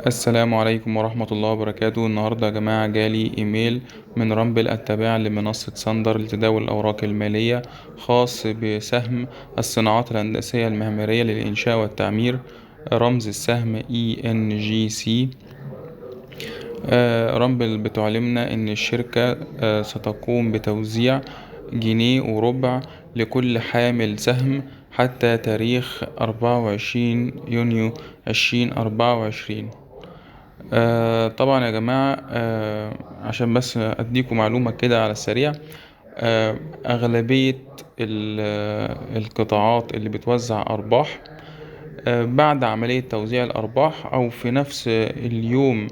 السلام عليكم ورحمة الله وبركاته. النهاردة يا جماعة جالي إيميل من رامبل التابعة لمنصة ساندر لتداول الأوراق المالية، خاص بسهم الصناعات الهندسية المعمارية للإنشاء والتعمير، رمز السهم ENGC. رامبل بتعلمنا إن الشركة ستقوم بتوزيع جنيه وربع لكل حامل سهم حتى تاريخ 24 يونيو 2024. طبعا يا جماعة، عشان بس أديكم معلومة كده على السريع. أغلبية القطاعات اللي بتوزع أرباح، بعد عملية توزيع الأرباح أو في نفس اليوم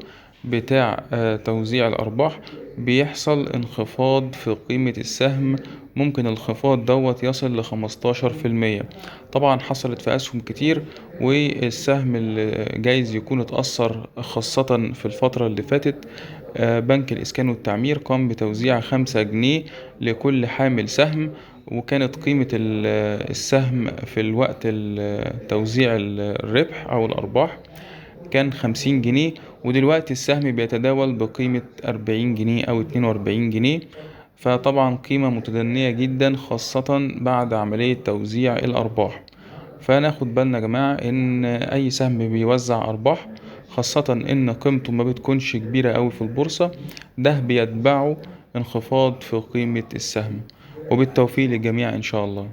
بتاع توزيع الأرباح، بيحصل انخفاض في قيمة السهم. ممكن الانخفاض دوت يصل ل15%. طبعا حصلت في أسهم كتير، والسهم اللي جايز يكون اتأثر خاصة في الفترة اللي فاتت. بنك الإسكان والتعمير قام بتوزيع 5 جنيه لكل حامل سهم، وكانت قيمة السهم في الوقت توزيع الربح أو الأرباح كان 50 جنيه، ودلوقتي السهم بيتداول بقيمة 40 جنيه أو 42 جنيه. فطبعا قيمة متدنية جدا، خاصة بعد عملية توزيع الأرباح. فناخد بالنا يا جماعة إن أي سهم بيوزع أرباح، خاصة إن قيمته ما بتكونش كبيرة أوي في البورصة، ده بيتبعه انخفاض في قيمة السهم. وبالتوفيق للجميع إن شاء الله.